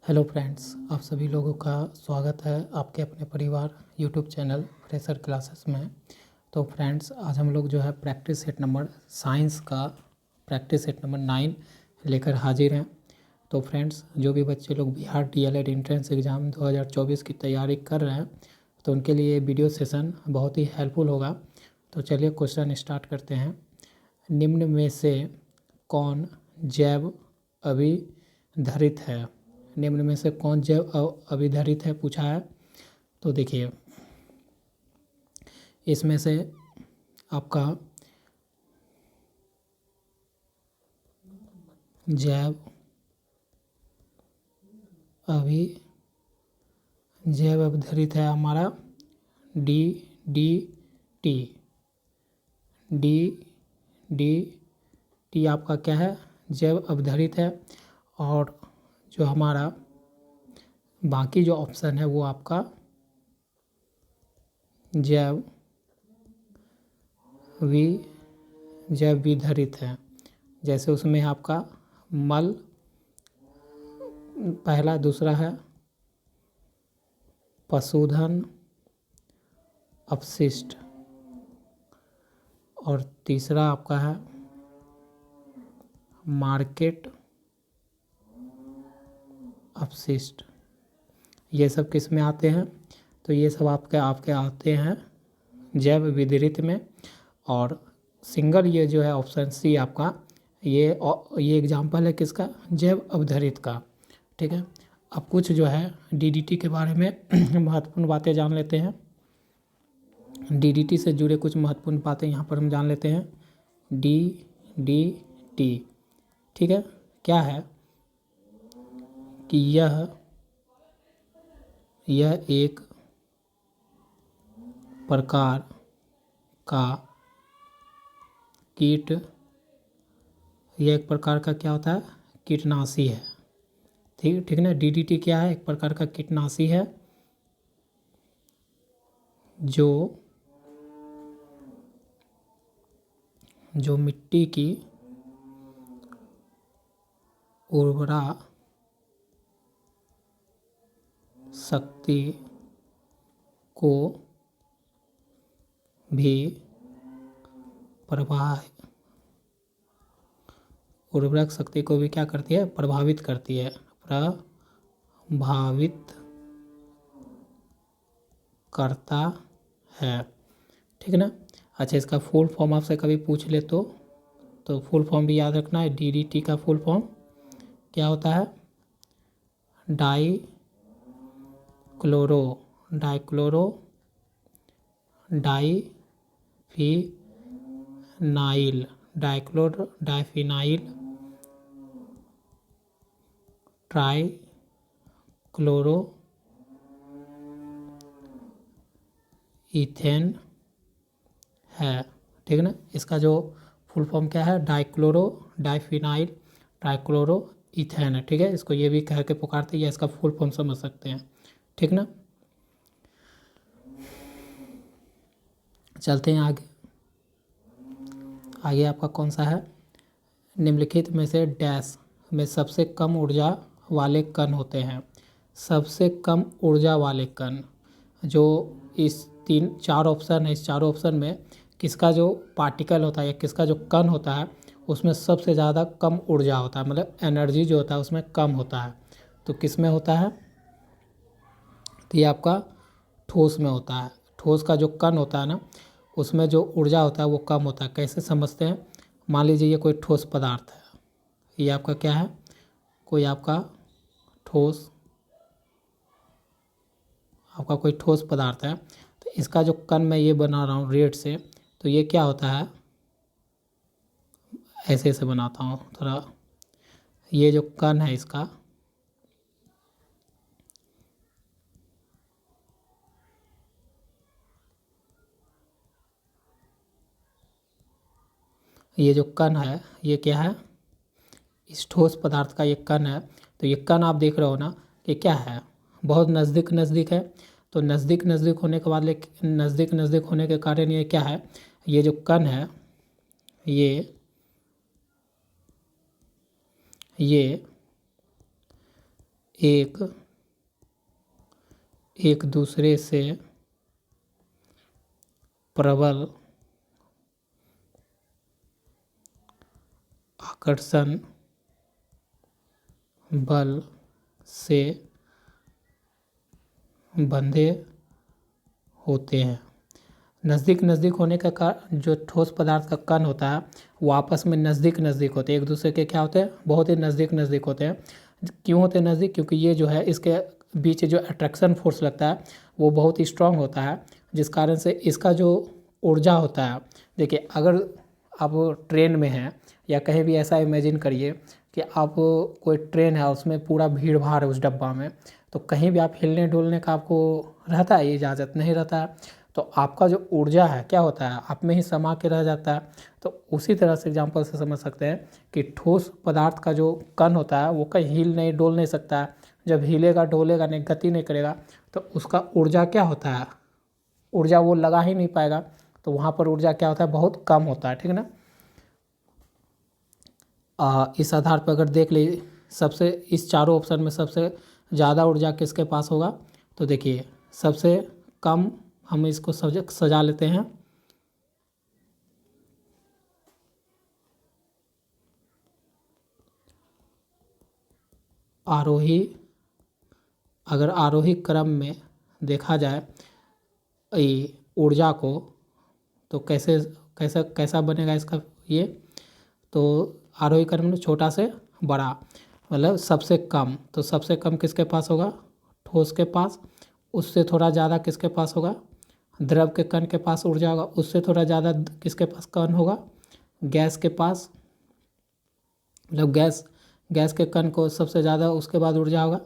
Hello friends, आप सभी लोगों का स्वागत है आपके अपने परिवार यूट्यूब चैनल फ्रेशर क्लासेस में। तो फ्रेंड्स, आज हम लोग जो है प्रैक्टिस सेट नंबर साइंस का प्रैक्टिस सेट नंबर 9 लेकर हाजिर हैं। तो फ्रेंड्स, जो भी बच्चे लोग बिहार डीएलएड एंट्रेंस एग्ज़ाम 2024 की तैयारी कर रहे हैं तो उनके लिए ये वीडियो सेशन बहुत ही हेल्पफुल होगा। तो चलिए क्वेश्चन स्टार्ट करते हैं। निम्न में से कौन जैव अभिधरित है? निम्न में से कौन जैव अभिधरित है पूछा है। तो देखिए, इसमें से आपका जैव अभिधरित है हमारा D D T D D T आपका क्या है? जैव अभिधरित है। और जो हमारा बाकी जो ऑप्शन है वो आपका जैव विधरित है। जैसे उसमें आपका मल पहला, दूसरा है पशुधन अपशिष्ट और तीसरा आपका है मार्केट अपशिष्ट। ये सब किस में आते हैं? तो ये सब आपके आते हैं जैव विधरित में। और सिंगल ये जो है ऑप्शन सी आपका, ये एग्जाम्पल है किसका? जैव अभिधरित का। ठीक है, अब कुछ जो है डीडीटी के बारे में महत्वपूर्ण बातें जान लेते हैं। डीडीटी से जुड़े कुछ महत्वपूर्ण बातें यहाँ पर हम जान लेते हैं। डीडीटी, ठीक है, क्या है कि यह एक प्रकार का कीट, यह एक प्रकार का क्या होता है? कीटनाशी है। ठीक ना। डीडीटी क्या है? एक प्रकार का कीटनाशी है जो मिट्टी की उर्वरा शक्ति को भी उर्वरक शक्ति को भी क्या करती है? प्रभावित करती है, प्रभावित करता है। ठीक ना। अच्छा, इसका फुल फॉर्म आपसे कभी पूछ ले तो फुल फॉर्म भी याद रखना है। डीडीटी का फुल फॉर्म क्या होता है? डाइक्लोरो डाइफिनाइल ट्राइक्लोरो इथेन है। ठीक है ना। इसका जो फुल फॉर्म क्या है? डाइफिनाइल ट्राइक्लोरो इथेन है। ठीक है, इसको ये भी कह के पुकारते हैं, या इसका फुल फॉर्म समझ सकते हैं। ठीक ना। चलते हैं आगे आपका कौन सा है? निम्नलिखित में से डैश में सबसे कम ऊर्जा वाले कण होते हैं। सबसे कम ऊर्जा वाले कण, जो इस चार ऑप्शन है, इस चारों ऑप्शन में किसका जो पार्टिकल होता है या किसका जो कण होता है उसमें सबसे ज़्यादा कम ऊर्जा होता है, मतलब एनर्जी जो होता है उसमें कम होता है। तो किस में होता है? तो ये आपका ठोस में होता है। ठोस का जो कण होता है ना, उसमें जो ऊर्जा होता है वो कम होता है। कैसे समझते हैं? मान लीजिए ये कोई ठोस पदार्थ है, ये आपका क्या है? कोई आपका ठोस पदार्थ है। तो इसका जो कण मैं ये बना रहा हूँ रेड से, तो ये क्या होता है? ऐसे बनाता हूँ थोड़ा। ये जो कण है इसका, ये जो कण है ये क्या है? इस ठोस पदार्थ का ये कण है। तो ये कण आप देख रहे हो ना, ये क्या है? बहुत नज़दीक है। तो नज़दीक होने के बाद नज़दीक होने के कारण ये क्या है? ये जो कण है ये एक एक दूसरे से प्रबल आकर्षण बल से बंधे होते हैं। नज़दीक नज़दीक होने का कारण जो ठोस पदार्थ का कण होता है वो आपस में नज़दीक नज़दीक होते हैं, एक दूसरे के क्या होते हैं, बहुत ही नज़दीक नज़दीक होते हैं। क्यों होते हैं नज़दीक? क्योंकि ये जो है इसके बीच जो अट्रैक्शन फोर्स लगता है वो बहुत ही स्ट्रांग होता है, जिस कारण से इसका जो ऊर्जा होता है, देखिए अगर आप ट्रेन में हैं या कहीं भी ऐसा इमेजिन करिए कि आप कोई ट्रेन है उसमें पूरा भीड़ भाड़ है उस डब्बा में, तो कहीं भी आप हिलने डुलने का आपको रहता है, ये इजाज़त नहीं रहता है, तो आपका जो ऊर्जा है क्या होता है आप में ही समा के रह जाता है। तो उसी तरह से एग्जांपल से समझ सकते हैं कि ठोस पदार्थ का जो कण होता है वो कहीं हिल नहीं डोल नहीं सकता है, जब हिलेगा डोलेगा नहीं, गति नहीं करेगा, तो उसका ऊर्जा क्या होता है, ऊर्जा वो लगा ही नहीं पाएगा, तो वहाँ पर ऊर्जा क्या होता है, बहुत कम होता है, ठीक है ना। इस आधार पर अगर देख लीजिए सबसे इस चारों ऑप्शन में सबसे ज़्यादा ऊर्जा किसके पास होगा, तो देखिए सबसे कम हम इसको सजा लेते हैं, आरोही, अगर आरोही क्रम में देखा जाए ये ऊर्जा को, तो कैसे कैसा कैसा बनेगा इसका ये, तो आरोही क्रम में छोटा से बड़ा मतलब सबसे कम, तो सबसे कम किसके पास होगा, ठोस के पास, उससे थोड़ा ज़्यादा किसके पास होगा, द्रव के कण के पास ऊर्जा होगा, उससे थोड़ा ज़्यादा किसके पास कण होगा, गैस के पास, मतलब गैस के कण को सबसे ज़्यादा उसके बाद ऊर्जा होगा,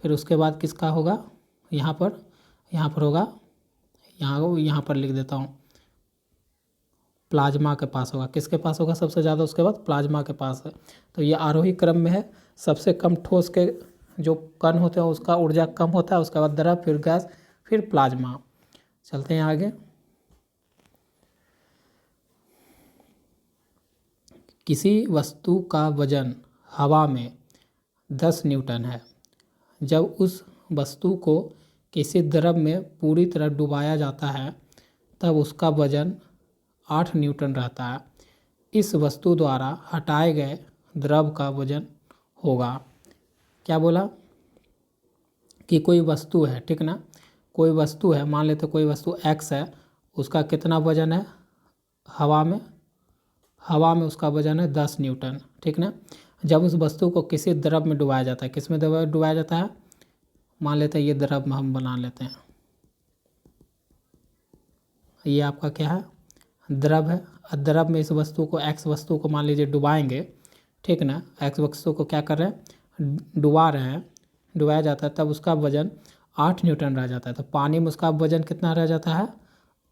फिर उसके बाद किसका होगा, यहाँ पर होगा, यहाँ पर लिख देता हूँ, प्लाज्मा के पास होगा, किसके पास होगा सबसे ज़्यादा, उसके बाद प्लाज्मा के पास है। तो ये आरोही क्रम में है, सबसे कम ठोस के जो कण होते हैं उसका ऊर्जा कम होता है, उसके बाद द्रव, फिर गैस, फिर प्लाज्मा। चलते हैं आगे। किसी वस्तु का वजन हवा में 10 न्यूटन है, जब उस वस्तु को किसी द्रव में पूरी तरह डुबाया जाता है तब उसका वजन 8 न्यूटन रहता है। इस वस्तु द्वारा हटाए गए द्रव का वजन होगा, क्या बोला कि कोई वस्तु है, ठीक ना, कोई वस्तु है, मान लेते कोई वस्तु x है, उसका कितना वजन है हवा में उसका वजन है 10 न्यूटन, ठीक ना। जब उस वस्तु को किसी द्रव में डुबाया जाता है, किस में डुबाया जाता है, मान लेते हैं ये द्रव में हम बना लेते हैं, ये आपका क्या है, द्रव है। द्रव में इस वस्तु को x वस्तु को मान लीजिए डुबाएंगे, ठीक ना, x वस्तु को क्या कर रहे हैं, डुबा रहे हैं, डुबाया जाता है, तब उसका वजन 8 न्यूटन रह जाता है। तो पानी में उसका वजन कितना रह जाता है,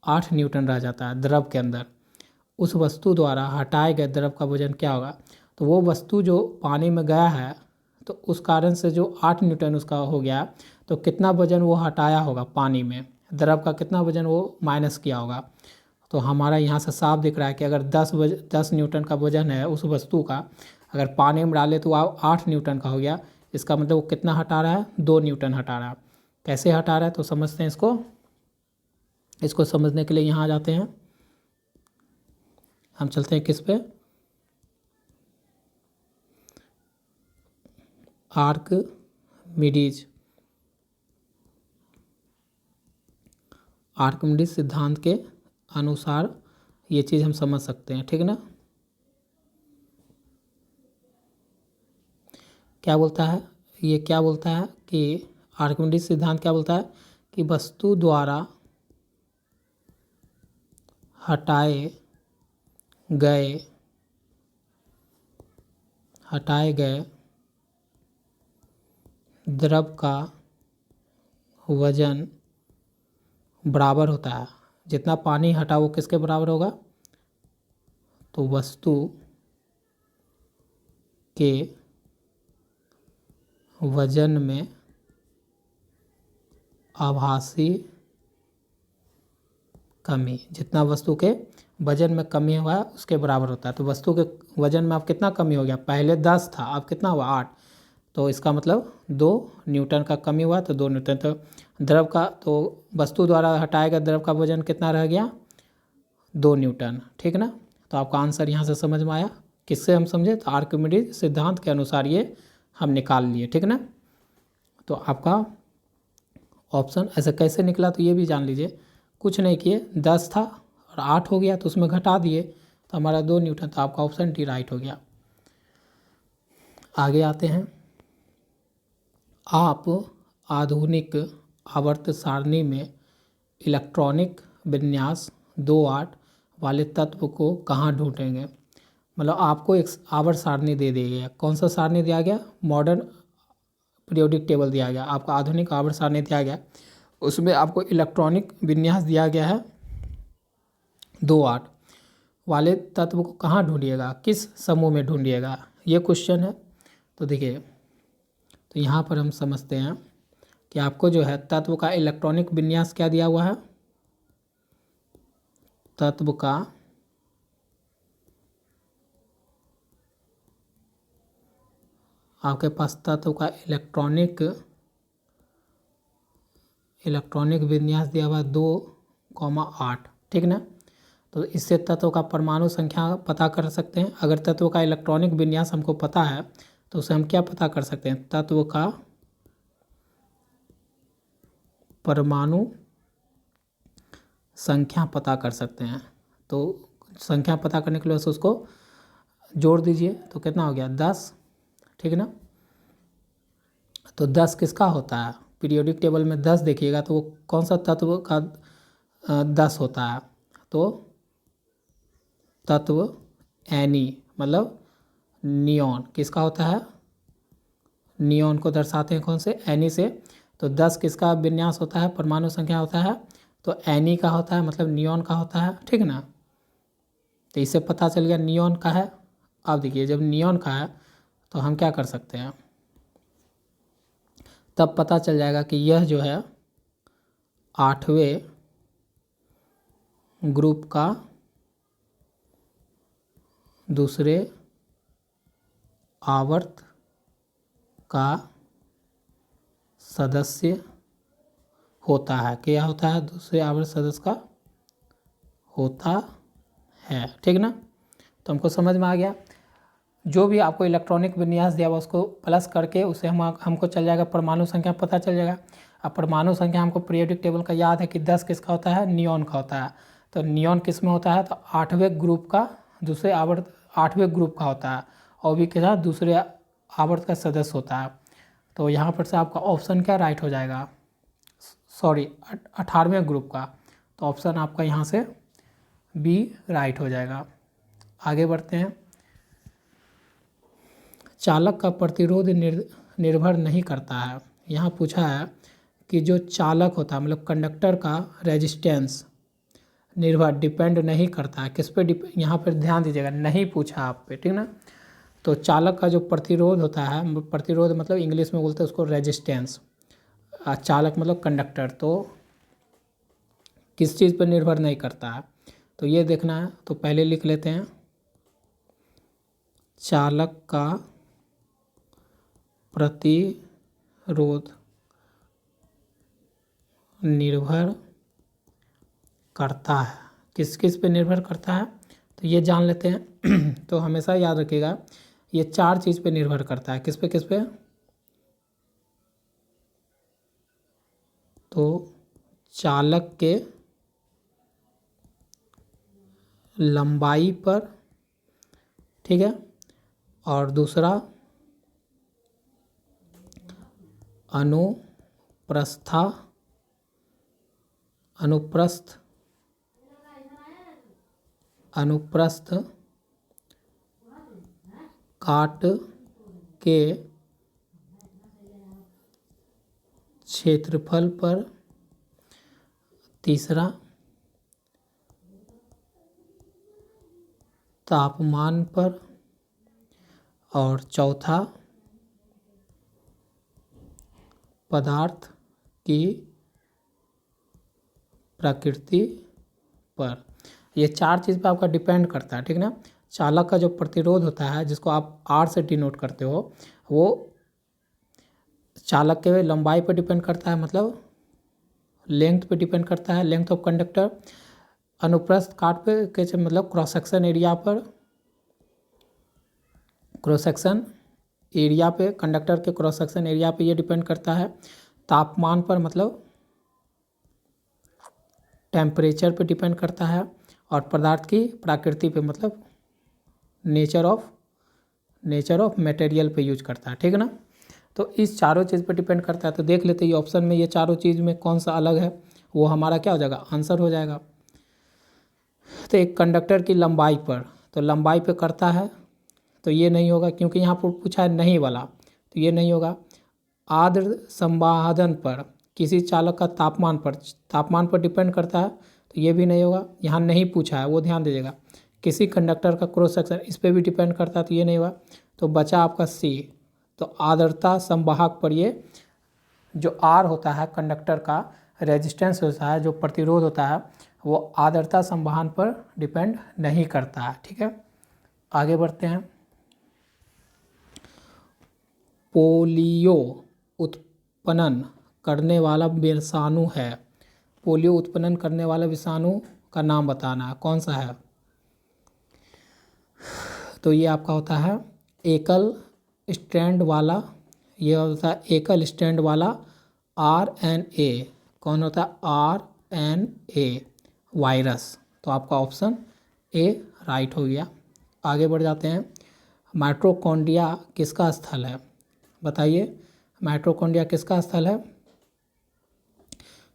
8 न्यूटन रह जाता है द्रव के अंदर। उस वस्तु द्वारा हटाए गए द्रव का वजन क्या होगा, तो वो वस्तु जो पानी में गया है तो उस कारण से जो 8 न्यूटन उसका हो गया, तो कितना वजन वो हटाया होगा पानी में, द्रव का कितना वजन वो माइनस किया होगा। तो हमारा यहाँ से साफ दिख रहा है कि अगर 10 न्यूटन का वजन है उस वस्तु का, अगर पानी में डाले तो वो 8 न्यूटन का हो गया, इसका मतलब वो कितना हटा रहा है, 2 न्यूटन हटा रहा है। कैसे हटा रहा है तो समझते हैं इसको समझने के लिए यहाँ आ जाते हैं, हम चलते हैं किस पे, आर्किमिडीज सिद्धांत के अनुसार ये चीज़ हम समझ सकते हैं, ठीक है ना। क्या बोलता है, ये क्या बोलता है कि आर्किमिडीज सिद्धांत क्या बोलता है कि वस्तु द्वारा हटाए गए द्रव का वजन बराबर होता है, जितना पानी हटा वो किसके बराबर होगा, तो वस्तु के वजन में आभासी कमी, जितना वस्तु के वजन में कमी हुआ उसके बराबर होता है। तो वस्तु के वजन में अब कितना कमी हो गया, पहले 10 था अब कितना हुआ 8, तो इसका मतलब 2 न्यूटन का कमी हुआ, तो 2 न्यूटन। तो द्रव का, तो वस्तु द्वारा हटाया गया द्रव का वजन कितना रह गया, 2 न्यूटन, ठीक ना। तो आपका आंसर यहाँ से समझ में आया। किससे हम समझे, तो आर्किमिडीज सिद्धांत के अनुसार ये हम निकाल लिए, ठीक ना। तो आपका ऑप्शन ऐसे कैसे निकला, तो ये भी जान लीजिए। कुछ नहीं किए, 10 था और 8 हो गया, तो उसमें घटा दिए, तो हमारा 2 न्यूटन, तो आपका ऑप्शन डी राइट हो गया। आगे आते हैं। आप आधुनिक आवर्त सारणी में इलेक्ट्रॉनिक विन्यास 2-8 वाले तत्व को कहाँ ढूंढेंगे। मतलब आपको एक आवर्त सारणी दे दी गई। कौन सा सारणी दिया गया, मॉडर्न पीरियोडिक टेबल दिया गया, आपका आधुनिक आवर्त सारणी दिया गया। उसमें आपको इलेक्ट्रॉनिक विन्यास दिया गया है 2-8 वाले तत्व को कहाँ ढूंढिएगा, किस समूह में ढूंढिएगा, ये क्वेश्चन है। तो देखिए, तो यहाँ पर हम समझते हैं कि आपको जो है तत्व का इलेक्ट्रॉनिक विन्यास क्या दिया हुआ है, तत्व का आपके पास तत्व का इलेक्ट्रॉनिक विन्यास दिया हुआ 2,8, ठीक ना। तो इससे तत्व का परमाणु संख्या पता कर सकते हैं। अगर तत्व का इलेक्ट्रॉनिक विन्यास हमको पता है तो उसे हम क्या पता कर सकते हैं, तत्व का परमाणु संख्या पता कर सकते हैं। तो संख्या पता करने के लिए उसको जोड़ दीजिए, तो कितना हो गया, 10, ठीक ना। तो 10 किसका होता है, पीरियोडिक टेबल में 10 देखिएगा तो वो कौन सा तत्व का 10 होता है, तो तत्व एनी, मतलब नियॉन किसका होता है, नियॉन को दर्शाते हैं कौन से, एनी से। तो 10 किसका विन्यास होता है, परमाणु संख्या होता है, तो एनी का होता है, मतलब नियॉन का होता है, ठीक ना। तो इससे पता चल गया नियॉन का है। अब देखिए, जब नियॉन का है तो हम क्या कर सकते हैं, तब पता चल जाएगा कि यह जो है 8वें ग्रुप का दूसरे आवर्त का सदस्य होता है। क्या होता है, दूसरे आवर्त सदस्य का होता है, ठीक ना। तो हमको समझ में आ गया। जो भी आपको इलेक्ट्रॉनिक विन्यास दिया हुआ उसको प्लस करके उसे हमको चल जाएगा, परमाणु संख्या पता चल जाएगा। अब परमाणु संख्या हमको पीरियोडिक टेबल का याद है कि 10 किसका होता है, नियॉन का होता है। तो नियॉन किस में होता है, तो 8वें ग्रुप का दूसरे आवर्त 8वें ग्रुप का होता है, और भी के साथ दूसरे आवर्त का सदस्य होता है। तो यहाँ पर से आपका ऑप्शन क्या राइट हो जाएगा, सॉरी 18वें ग्रुप का। तो ऑप्शन आपका यहाँ से बी राइट हो जाएगा। आगे बढ़ते हैं। चालक का प्रतिरोध निर्भर नहीं करता है। यहाँ पूछा है कि जो चालक होता है, मतलब कंडक्टर का रेजिस्टेंस डिपेंड नहीं करता है, किस पे यहाँ पर ध्यान दीजिएगा, नहीं पूछा आप पे, ठीक ना। तो चालक का जो प्रतिरोध होता है, प्रतिरोध मतलब इंग्लिश में बोलते हैं उसको रेजिस्टेंस, चालक मतलब कंडक्टर, तो किस चीज़ पर निर्भर नहीं करता है, तो ये देखना है। तो पहले लिख लेते हैं, चालक का प्रतिरोध निर्भर करता है, किस किस पे निर्भर करता है, तो ये जान लेते हैं। तो हमेशा याद रखिएगा, ये 4 चीज़ पे निर्भर करता है, किस पे, तो चालक के लंबाई पर, ठीक है, और दूसरा अनुप्रस्थ काट के क्षेत्रफल पर, तीसरा तापमान पर, और चौथा पदार्थ की प्रकृति पर। ये 4 चीज़ पे आपका डिपेंड करता है, ठीक ना। चालक का जो प्रतिरोध होता है, जिसको आप आर से डिनोट करते हो, वो चालक के लंबाई पर डिपेंड करता है, मतलब लेंथ पे डिपेंड करता है, लेंथ ऑफ कंडक्टर। अनुप्रस्थ काट पे कैसे, मतलब क्रॉस सेक्शन एरिया पर, क्रॉस सेक्शन एरिया पे, कंडक्टर के क्रॉस सेक्शन एरिया पे ये डिपेंड करता है। तापमान पर, मतलब टेम्परेचर पे डिपेंड करता है। और पदार्थ की प्रकृति पे, मतलब नेचर ऑफ मटेरियल पे यूज करता है, ठीक है ना। तो इस चारों चीज़ पे डिपेंड करता है। तो देख लेते हैं ये ऑप्शन में ये चारों चीज़ में कौन सा अलग है, वो हमारा क्या हो जाएगा, आंसर हो जाएगा। तो एक कंडक्टर की लंबाई पर, तो लंबाई पे करता है, तो ये नहीं होगा क्योंकि यहाँ पर पूछा है नहीं वाला, तो ये नहीं होगा। आर्द्र संवाहन पर, किसी चालक का तापमान पर डिपेंड करता है, तो ये भी नहीं होगा, यहाँ नहीं पूछा है, वो ध्यान दीजिएगा। किसी कंडक्टर का क्रॉस सेक्शन, इस पर भी डिपेंड करता है, तो ये नहीं होगा। तो बचा आपका सी। तो आर्द्रता संवाहक पर, ये जो आर होता है कंडक्टर का रेजिस्टेंस होता है, जो प्रतिरोध होता है, वो आर्द्रता संवहन पर डिपेंड नहीं करता है, ठीक है। आगे बढ़ते हैं। पोलियो उत्पन्न करने वाला विषाणु है। पोलियो उत्पन्न करने वाला विषाणु का नाम बताना है, कौन सा है। तो ये आपका होता है एकल स्ट्रैंड वाला, ये होता है एकल स्ट्रैंड वाला RNA। कौन होता है, RNA वायरस। तो आपका ऑप्शन ए राइट हो गया। आगे बढ़ जाते हैं। माइटोकॉन्ड्रिया किसका स्थल है, बताइए। माइटोकॉन्ड्रिया किसका स्थल है,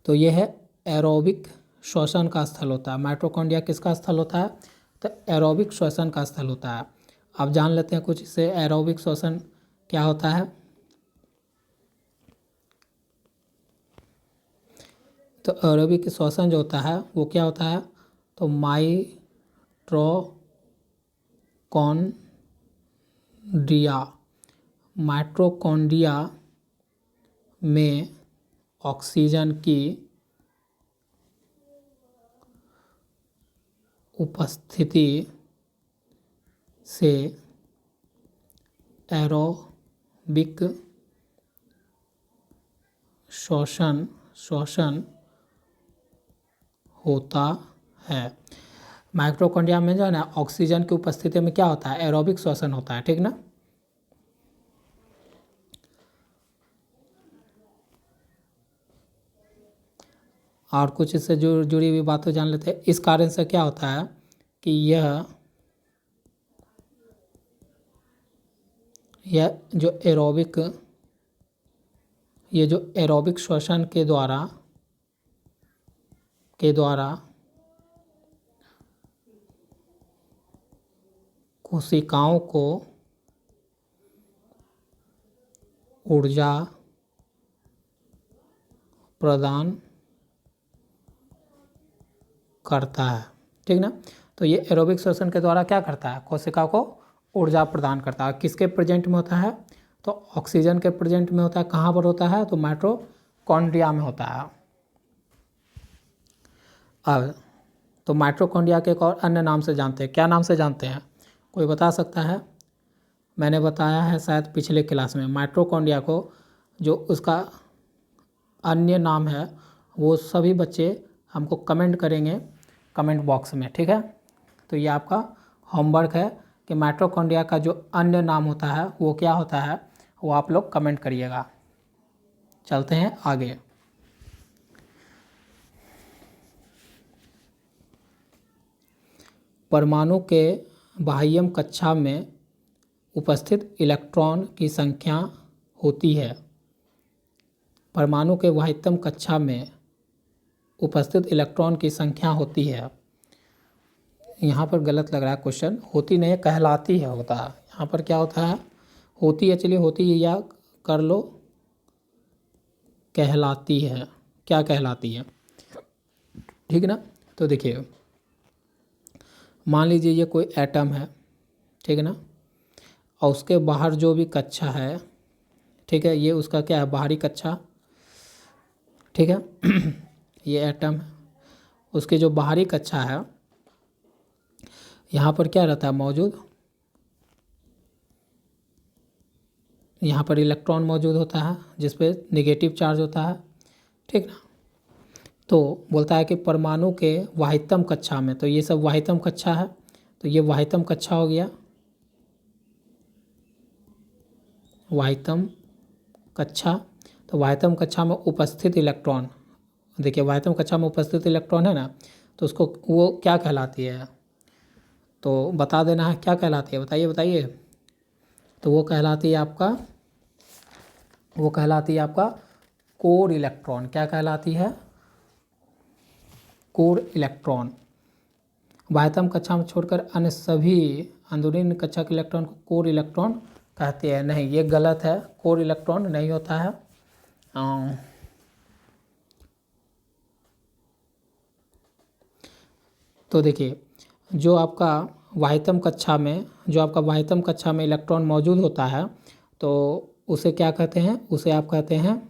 तो ये है एरोबिक श्वसन का स्थल होता है। माइटोकॉन्ड्रिया किसका स्थल होता है, तो एरोबिक श्वसन का स्थल होता है। अब जान लेते हैं कुछ इससे, एरोबिक श्वसन क्या होता है। तो एरोबिक श्वसन जो होता है वो क्या होता है, तो माइटोकॉन्ड्रिया में ऑक्सीजन की उपस्थिति से एरोबिक श्वसन होता है। माइटोकॉन्ड्रिया में जो है ना, ऑक्सीजन की उपस्थिति में क्या होता है, एरोबिक श्वसन होता है, ठीक ना। और कुछ इससे जुड़ी हुई बातें जान लेते हैं। इस कारण से क्या होता है कि यह जो एरोबिक श्वसन के द्वारा कोशिकाओं को ऊर्जा प्रदान करता है, ठीक ना। तो ये एरोबिक श्वसन के द्वारा क्या करता है, कोशिका को ऊर्जा प्रदान करता है। किसके प्रेजेंट में होता है, तो ऑक्सीजन के प्रेजेंट में होता है। कहाँ पर होता है, तो माइटोकॉन्ड्रिया में होता है। अब तो माइटोकॉन्ड्रिया के एक और अन्य नाम से जानते हैं, क्या नाम से जानते हैं, कोई बता सकता है। मैंने बताया है शायद पिछले क्लास में, माइटोकॉन्ड्रिया को जो उसका अन्य नाम है वो सभी बच्चे हमको कमेंट करेंगे कमेंट बॉक्स में, ठीक है। तो ये आपका होमवर्क है कि माइटोकॉन्ड्रिया का जो अन्य नाम होता है वो क्या होता है, वो आप लोग कमेंट करिएगा। चलते हैं आगे। परमाणु के बाह्यम कक्षा में उपस्थित इलेक्ट्रॉन की संख्या होती है। परमाणु के बाह्यतम कक्षा में उपस्थित इलेक्ट्रॉन की संख्या होती है। यहाँ पर गलत लग रहा है क्वेश्चन, होती नहीं है, कहलाती है होता है। यहाँ पर क्या होता है, होती है, चलिए होती है या कर लो, कहलाती है। क्या कहलाती है, ठीक है ना। तो देखिए, मान लीजिए ये कोई एटम है, ठीक है ना, और उसके बाहर जो भी कक्षा है, ठीक है, ये उसका क्या है, बाहरी कक्षा, ठीक है। ये एटम है, उसके जो बाहरी कक्षा है, यहाँ पर क्या रहता है मौजूद, यहाँ पर इलेक्ट्रॉन मौजूद होता है जिस पे नेगेटिव चार्ज होता है, ठीक ना। तो बोलता है कि परमाणु के वाहितम कक्षा में, तो ये सब वाहितम कक्षा है, तो ये वाहितम कक्षा हो गया, वाहितम कक्षा। तो वाहितम कक्षा में उपस्थित इलेक्ट्रॉन, देखिए वाहितम कक्षा में उपस्थित इलेक्ट्रॉन है ना, तो उसको वो क्या कहलाती है, तो बता देना है क्या कहलाती है, बताइए बताइए। तो वो कहलाती है आपका, वो कहलाती है आपका कोर इलेक्ट्रॉन। क्या कहलाती है, कोर इलेक्ट्रॉन। वाहितम कक्षा में छोड़कर अन्य सभी अंदरूनी कक्षा के इलेक्ट्रॉन को कोर इलेक्ट्रॉन कहते हैं। नहीं, ये गलत है, कोर इलेक्ट्रॉन नहीं होता है। तो देखिए जो आपका वाहितम कक्षा में, जो आपका वाहितम कक्षा में इलेक्ट्रॉन मौजूद होता है, तो उसे क्या कहते हैं, उसे आप कहते हैं,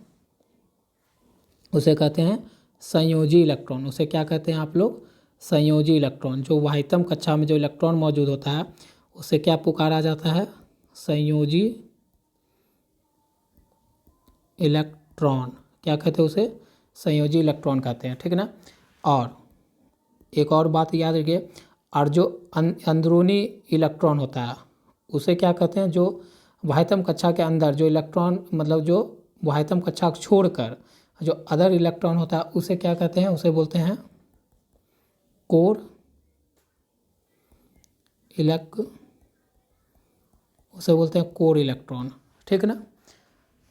उसे कहते हैं संयोजी इलेक्ट्रॉन। उसे क्या कहते हैं आप लोग, संयोजी इलेक्ट्रॉन। जो वाहितम कक्षा में जो इलेक्ट्रॉन मौजूद होता है उसे क्या पुकारा जाता है, संयोजी इलेक्ट्रॉन। क्या कहते हैं उसे, संयोजी इलेक्ट्रॉन कहते हैं, ठीक ना। और एक और बात याद रखिए, और जो अंदरूनी इलेक्ट्रॉन होता है उसे क्या कहते हैं, जो वाहितम कक्षा के अंदर जो इलेक्ट्रॉन, मतलब जो वाहितम कक्षा को छोड़कर जो अदर इलेक्ट्रॉन होता है उसे क्या कहते हैं, उसे बोलते हैं कोर उसे बोलते हैं कोर इलेक्ट्रॉन, ठीक ना।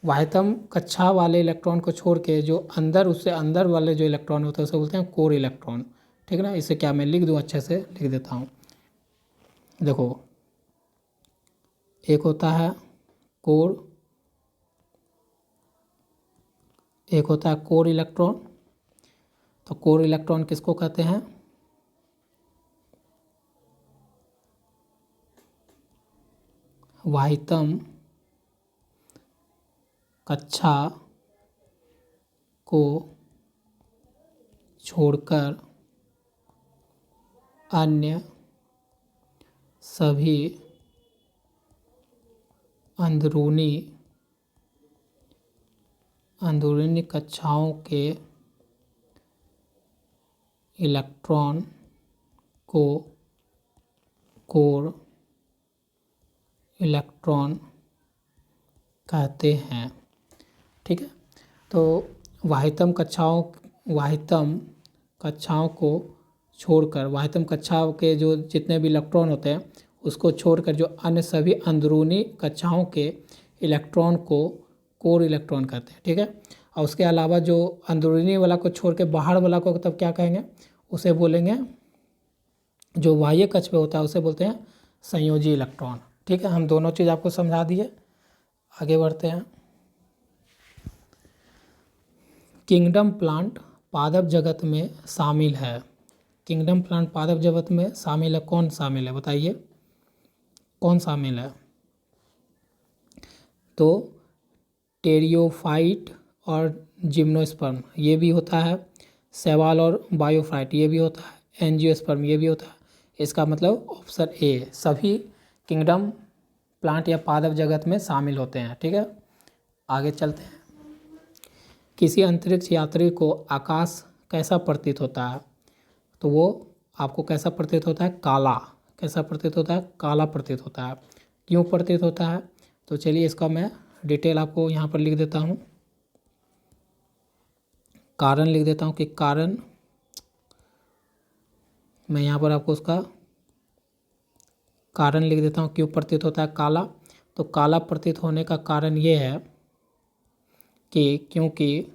वाहितम कक्षा वाले इलेक्ट्रॉन को छोड़ के जो अंदर, उससे अंदर वाले जो इलेक्ट्रॉन होते हैं उसे बोलते हैं कोर इलेक्ट्रॉन, ठीक ना। इसे क्या मैं लिख दूँ, अच्छे से लिख देता हूँ। देखो एक होता है कोर, एक होता है कोर इलेक्ट्रॉन। तो कोर इलेक्ट्रॉन किसको कहते हैं, वाहितम कक्षा को छोड़कर अन्य सभी अंदरूनी कक्षाओं के इलेक्ट्रॉन को कोर इलेक्ट्रॉन कहते हैं, ठीक है। तो वाहितम कक्षाओं को छोड़कर, वाहितम कक्षाओं के जो जितने भी इलेक्ट्रॉन होते हैं उसको छोड़कर जो अन्य सभी अंदरूनी कक्षाओं के इलेक्ट्रॉन को कोर इलेक्ट्रॉन कहते हैं, ठीक है। और उसके अलावा जो अंदरूनी वाला को छोड़ के बाहर वाला को तब क्या कहेंगे, उसे बोलेंगे, जो बाह्य कक्ष पे होता है उसे बोलते हैं संयोजी इलेक्ट्रॉन, ठीक है। हम दोनों चीज़ आपको समझा दिए, आगे बढ़ते हैं। किंगडम प्लांट पादप जगत में शामिल है। किंगडम प्लांट पादप जगत में शामिल है, कौन शामिल है बताइए, कौन शामिल है। तो टेरियोफाइट और जिम्नोस्पर्म ये भी होता है, शैवाल और बायोफाइट ये भी होता है, एंजियोस्पर्म ये भी होता है। इसका मतलब ऑप्शन ए, सभी किंगडम प्लांट या पादप जगत में शामिल होते हैं, ठीक है। आगे चलते हैं। किसी अंतरिक्ष यात्री को आकाश कैसा प्रतीत होता है, तो वो आपको कैसा प्रतीत होता है, काला। कैसा प्रतीत होता है, काला प्रतीत होता है। क्यों प्रतीत होता है, तो चलिए इसका मैं डिटेल आपको यहाँ पर लिख देता हूँ, कारण लिख देता हूँ कि कारण, मैं यहाँ पर आपको उसका कारण लिख देता हूँ क्यों प्रतीत होता है काला। तो काला प्रतीत होने का कारण ये है कि क्योंकि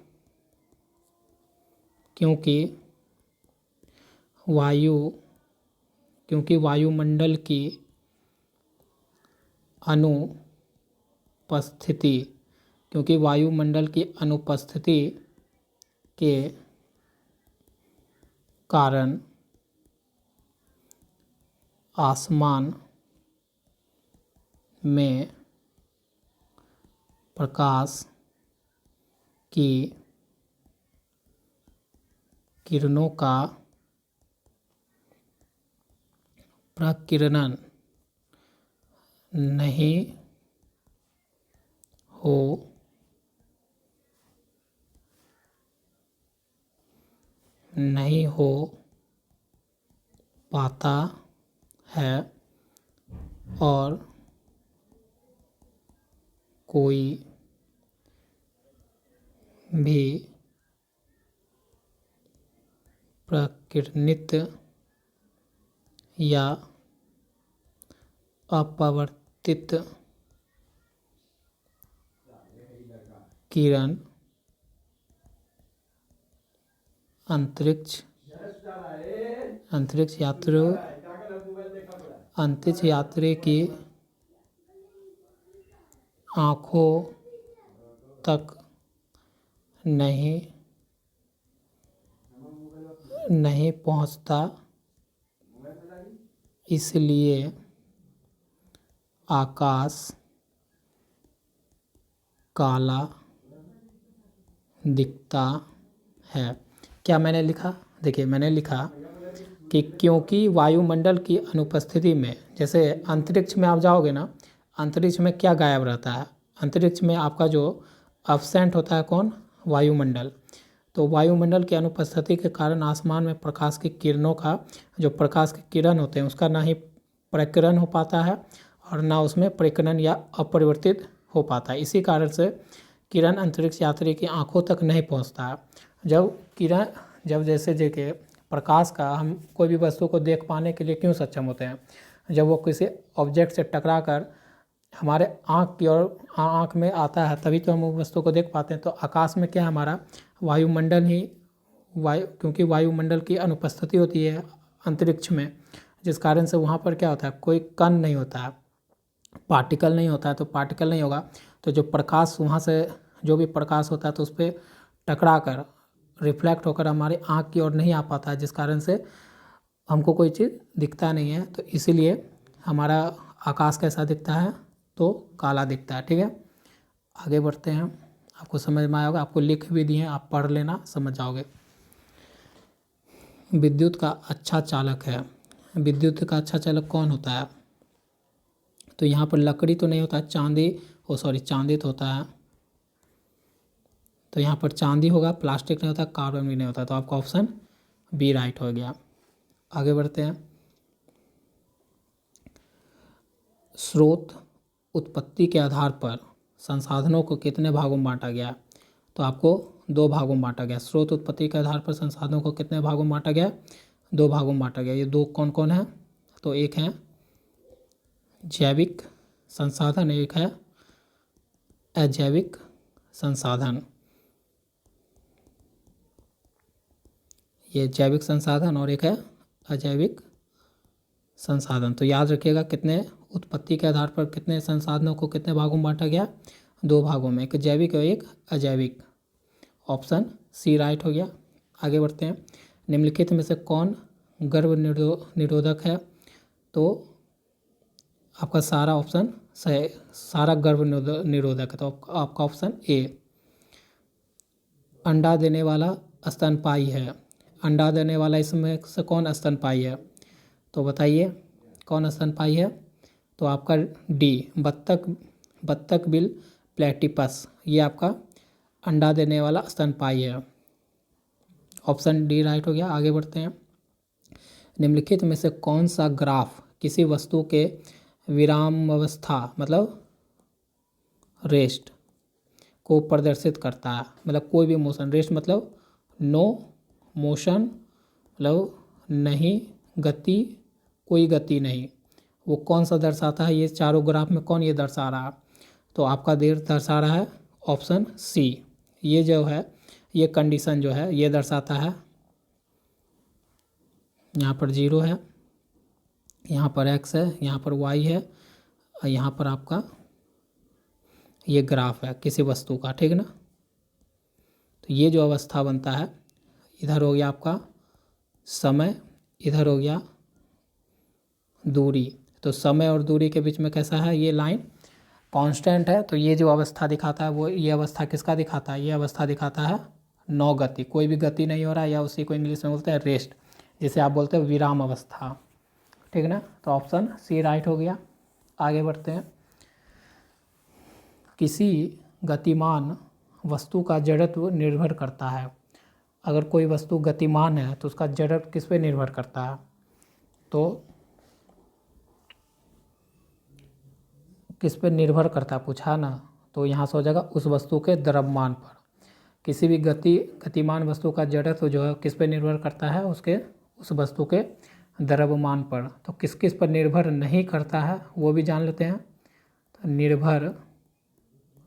वायुमंडल की अनुपस्थिति, क्योंकि वायुमंडल की अनुपस्थिति के कारण आसमान में प्रकाश की किरणों का प्रकीर्णन नहीं हो नहीं हो पाता है और कोई भी प्रकीर्णित या अपवर्तित किरण अंतरिक्ष यात्री की आँखों तक नहीं पहुँचता, इसलिए आकाश काला दिखता है। क्या मैंने लिखा? देखिए मैंने लिखा कि क्योंकि वायुमंडल की अनुपस्थिति में, जैसे अंतरिक्ष में आप जाओगे ना, अंतरिक्ष में क्या गायब रहता है? अंतरिक्ष में आपका जो अब्सेंट होता है कौन? वायुमंडल। तो वायुमंडल की अनुपस्थिति के कारण आसमान में प्रकाश की किरणों का, जो प्रकाश के किरण होते हैं उसका ना ही प्रकीर्णन हो पाता है और ना उसमें प्रकीर्णन या अपरिवर्तित हो पाता है। इसी कारण से किरण अंतरिक्ष यात्री की आंखों तक नहीं पहुंचता है। जब जैसे के प्रकाश का हम कोई भी वस्तु को देख पाने के लिए क्यों सक्षम होते हैं? जब वो किसी ऑब्जेक्ट से टकरा कर हमारे आँख की ओर आँख में आता है तभी तो हम उस वस्तु को देख पाते हैं। तो आकाश में क्या हमारा वायुमंडल ही क्योंकि वायुमंडल की अनुपस्थिति होती है अंतरिक्ष में, जिस कारण से वहाँ पर क्या होता है, कोई कण नहीं होता है, पार्टिकल नहीं होता है। तो पार्टिकल नहीं होगा तो जो प्रकाश वहाँ से जो भी प्रकाश होता है तो उस पर टकरा कर रिफ्लेक्ट होकर हमारी आँख की ओर नहीं आ पाता है, जिस कारण से हमको कोई चीज़ दिखता नहीं है। तो इसीलिए हमारा आकाश कैसा दिखता है? तो काला दिखता है। ठीक है, आगे बढ़ते हैं। आपको समझ में आया होगा, आपको लिख भी दिए हैं, आप पढ़ लेना, समझ जाओगे। विद्युत का अच्छा चालक है। विद्युत का अच्छा चालक कौन होता है? तो यहाँ पर लकड़ी तो नहीं होता है, चांदी तो होता है। तो यहाँ पर चांदी होगा, प्लास्टिक नहीं होता, कार्बन भी नहीं होता। तो आपका ऑप्शन बी राइट हो गया। आगे बढ़ते हैं। स्रोत उत्पत्ति के आधार पर संसाधनों को कितने भागों में बांटा गया? तो आपको 2 भागों में बांटा गया। स्रोत उत्पत्ति के आधार पर संसाधनों को कितने भागों में बांटा गया? 2 भागों में बांटा गया। ये 2 कौन कौन है? तो एक है जैविक संसाधन, एक है अजैविक संसाधन। ये जैविक संसाधन और एक है अजैविक संसाधन। तो याद रखिएगा कितने उत्पत्ति के आधार पर कितने संसाधनों को कितने भागों में बांटा गया? 2 भागों में, एक जैविक और एक अजैविक। ऑप्शन सी राइट हो गया। आगे बढ़ते हैं। निम्नलिखित में से कौन गर्भ निरोधक है? तो आपका सारा ऑप्शन सही, सारा गर्भ निरोधक है। तो आपका ऑप्शन ए। अंडा देने वाला स्तनपायी है। अंडा देने वाला इसमें से कौन स्तनपायी है? तो बताइए कौन स्तनपायी है? तो आपका डी, बत्तख बिल प्लेटिपस, ये आपका अंडा देने वाला स्तनपायी है। ऑप्शन डी राइट हो गया। आगे बढ़ते हैं। निम्नलिखित में से कौन सा ग्राफ किसी वस्तु के विरामावस्था मतलब रेस्ट को प्रदर्शित करता है? मतलब कोई भी मोशन, रेस्ट मतलब नो मोशन, मतलब नहीं गति, कोई गति नहीं, वो कौन सा दर्शाता है? ये चारों ग्राफ में कौन ये दर्शा रहा है? तो आपका देर दर्शा रहा है ऑप्शन सी। ये जो है ये कंडीशन जो है ये दर्शाता है, यहाँ पर 0 है, यहाँ पर x है, यहाँ पर y है और यहाँ पर आपका ये ग्राफ है किसी वस्तु का। ठीक है ना? तो ये जो अवस्था बनता है, इधर हो गया आपका समय, इधर हो गया दूरी। तो समय और दूरी के बीच में कैसा है? ये लाइन कांस्टेंट है। तो ये जो अवस्था दिखाता है वो ये अवस्था किसका दिखाता है? ये अवस्था दिखाता है नौ गति, कोई भी गति नहीं हो रहा है, या उसी को इंग्लिश में बोलते हैं रेस्ट, जिसे आप बोलते हैं विराम अवस्था। ठीक है ना? तो ऑप्शन सी राइट हो गया। आगे बढ़ते हैं। किसी गतिमान वस्तु का जड़त्व निर्भर करता है। अगर कोई वस्तु गतिमान है तो उसका जड़त्व किस पे निर्भर करता है? तो किस पे निर्भर करता है पूछा ना, तो यहाँ से हो जाएगा उस वस्तु के द्रव्यमान पर। किसी भी गतिमान वस्तु का जड़त्व जो है किस पे निर्भर करता है? उसके उस वस्तु के द्रव्यमान पर। तो किस किस पर निर्भर नहीं करता है वो भी जान लेते हैं। तो निर्भर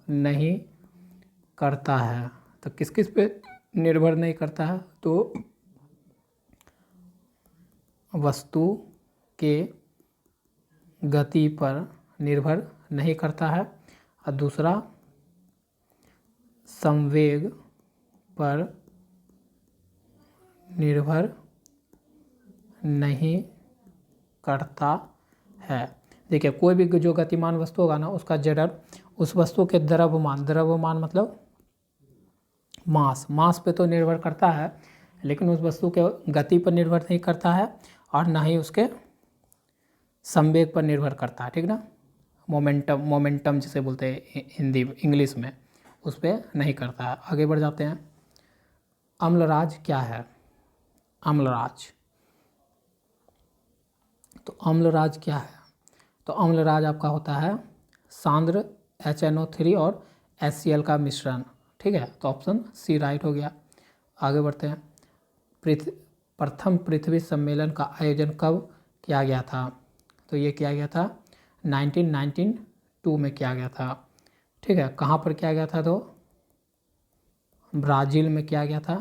नहीं करता है, तो किस किस पे निर्भर नहीं करता है? तो वस्तु के गति पर निर्भर नहीं करता है, और दूसरा संवेग पर निर्भर नहीं करता है। देखिए कोई भी जो गतिमान वस्तु होगा ना उसका जड़त्व उस वस्तु के द्रव्यमान मतलब मास पे तो निर्भर करता है, लेकिन उस वस्तु के गति पर निर्भर नहीं करता है और ना ही उसके संवेग पर निर्भर करता है। ठीक ना, मोमेंटम जिसे बोलते हैं हिंदी इंग्लिश में, उस पर नहीं करता है। आगे बढ़ जाते हैं। अम्लराज क्या है? अम्लराज, तो अम्लराज क्या है? तो अम्लराज आपका होता है सांद्र HNO3 और HCl का मिश्रण। ठीक है, तो ऑप्शन सी राइट हो गया। आगे बढ़ते हैं। प्रथम पृथ्वी सम्मेलन का आयोजन कब किया गया था? तो ये किया गया था 1992 में किया गया था। ठीक है, कहाँ पर किया गया था? तो ब्राज़ील में किया गया था।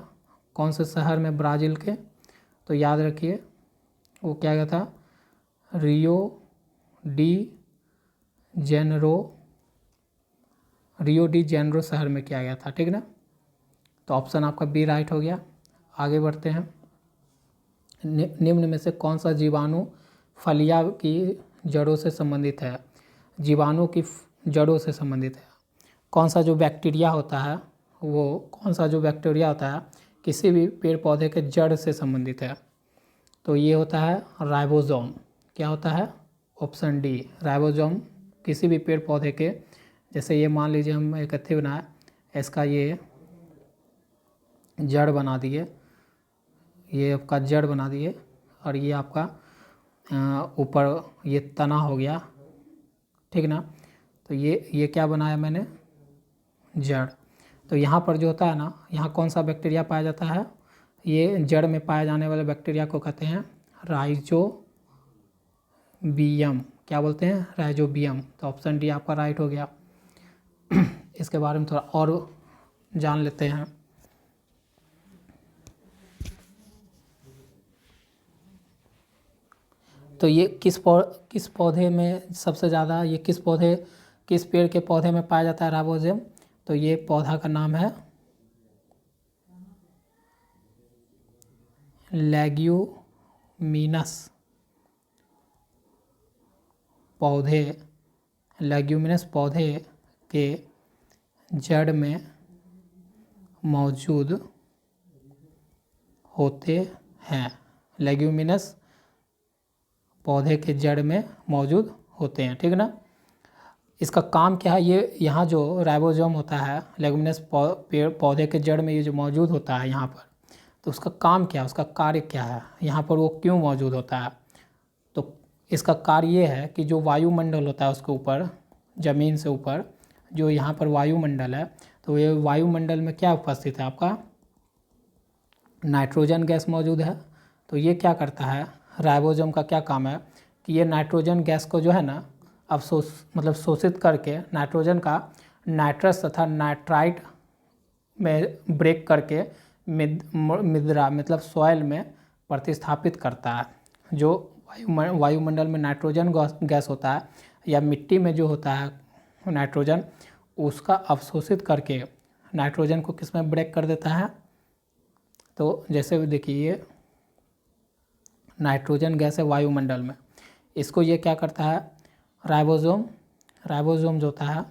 कौन से शहर में ब्राज़ील के? तो याद रखिए वो किया गया था रियो डी जेनरो शहर में किया गया था। ठीक ना, तो ऑप्शन आपका बी राइट हो गया। आगे बढ़ते हैं। निम्न में से कौन सा जीवाणु फलिया की जड़ों से संबंधित है? जीवाणु की जड़ों से संबंधित है। कौन सा जो बैक्टीरिया होता है किसी भी पेड़ पौधे के जड़ से संबंधित है? तो ये होता है राइबोसोम। क्या होता है? Option D ribosome. किसी भी पेड़ पौधे के, जैसे ये मान लीजिए हम एक अथी बनाए, इसका ये जड़ बना दिए, ये आपका जड़ बना दिए और ये आपका ऊपर ये तना हो गया। ठीक ना, तो ये क्या बनाया मैंने? जड़। तो यहाँ पर जो होता है ना, यहाँ कौन सा बैक्टीरिया पाया जाता है? ये जड़ में पाए जाने वाले बैक्टीरिया को कहते हैं राइजोबियम। क्या बोलते हैं? राइजोबियम। तो ऑप्शन डी आपका राइट हो गया। इसके बारे में थोड़ा और जान लेते हैं। तो ये किस पौधे में सबसे ज़्यादा, ये किस पेड़ के पौधे में पाया जाता है राइबोसोम? तो ये पौधा का नाम है लेग्यूमिनस पौधे के जड़ में मौजूद होते हैं। लेग्यूमिनस पौधे के जड़ में मौजूद होते हैं। ठीक ना, इसका काम क्या है? ये यहाँ जो राइबोसोम होता है लेग्यूमिनस पेड़ पौधे के जड़ में ये जो मौजूद होता है यहाँ पर, तो उसका काम क्या है, उसका कार्य क्या है, यहाँ पर वो क्यों मौजूद होता है? तो इसका कार्य ये है कि जो वायुमंडल होता है उसके ऊपर, ज़मीन से ऊपर जो यहाँ पर वायुमंडल है, तो ये वायुमंडल में क्या उपस्थित है? आपका नाइट्रोजन गैस मौजूद है। तो ये क्या करता है? राइबोसोम का क्या काम है कि ये नाइट्रोजन गैस को जो है ना अब शोषित करके नाइट्रोजन का नाइट्रस तथा नाइट्राइट में ब्रेक करके मृदा मतलब सॉइल में प्रतिस्थापित करता है। जो वायुमंडल में नाइट्रोजन गैस होता है या मिट्टी में जो होता है नाइट्रोजन, उसका अवशोषित करके नाइट्रोजन को किस में ब्रेक कर देता है? तो जैसे भी देखिए ये नाइट्रोजन गैस है वायुमंडल में, इसको ये क्या करता है? राइबोसोम जो होता है,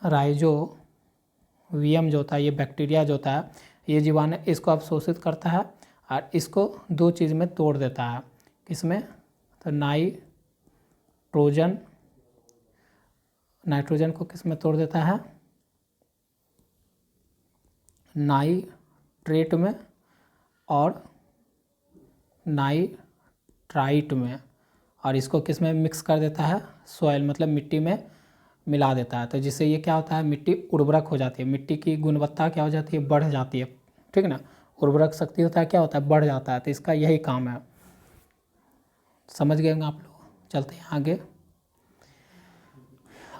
राइजोबियम जो होता है, ये बैक्टीरिया जो होता है, ये जीवाणु इसको अवशोषित करता है और इसको दो चीज़ में तोड़ देता है। किसमें? तो नाइट्रोजन नाइट्रोजन को किस में तोड़ देता है, नाइट्रेट में और नाइट्राइट में, और इसको किस में मिक्स कर देता है, सॉइल मतलब मिट्टी में मिला देता है। तो जिससे ये क्या होता है, मिट्टी उर्वरक हो जाती है, मिट्टी की गुणवत्ता क्या हो जाती है, बढ़ जाती है, ठीक ना। उर्वरक शक्ति होता है, क्या होता है, बढ़ जाता है। तो इसका यही काम है, समझ गए होंगे आप लोग। चलते हैं आगे,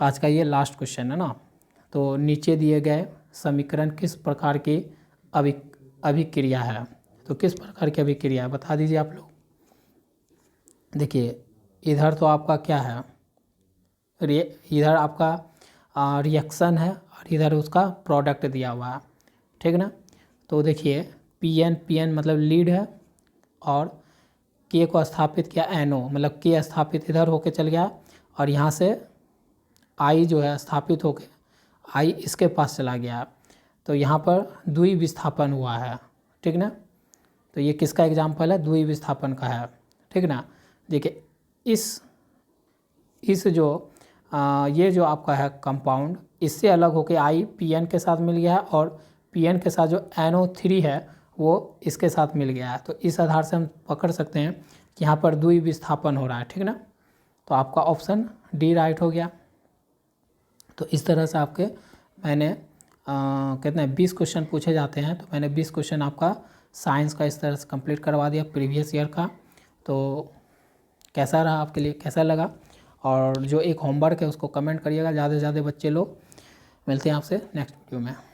आज का ये लास्ट क्वेश्चन है ना। तो नीचे दिए गए समीकरण किस प्रकार की अभिक्रिया है, तो किस प्रकार की अभिक्रिया है बता दीजिए आप लोग। देखिए इधर तो आपका क्या है, इधर आपका रिएक्शन है और इधर उसका प्रोडक्ट दिया हुआ है, ठीक ना। तो देखिए पी एन मतलब लीड है, और के को स्थापित किया एनओ, मतलब के स्थापित इधर होके चल गया, और यहाँ से आई जो है स्थापित होके आई इसके पास चला गया। तो यहाँ पर द्वि विस्थापन हुआ है, ठीक ना। तो ये किसका एग्जाम्पल है, द्वि विस्थापन का है, ठीक ना। देखिए इस जो ये जो आपका है कंपाउंड, इससे अलग होके आई पी एन के साथ मिल गया है, और पी एन के साथ जो NO3 है वो इसके साथ मिल गया है। तो इस आधार से हम पकड़ सकते हैं कि यहाँ पर द्वि विस्थापन हो रहा है, ठीक ना। तो आपका ऑप्शन डी राइट हो गया। तो इस तरह से आपके मैंने कहते हैं 20 क्वेश्चन पूछे जाते हैं, तो मैंने 20 क्वेश्चन आपका साइंस का इस तरह से कंप्लीट करवा दिया प्रीवियस ईयर का। तो कैसा रहा आपके लिए, कैसा लगा, और जो एक होमवर्क है उसको कमेंट करिएगा ज़्यादा से ज़्यादा बच्चे लोग। मिलते हैं आपसे नेक्स्ट वीडियो में।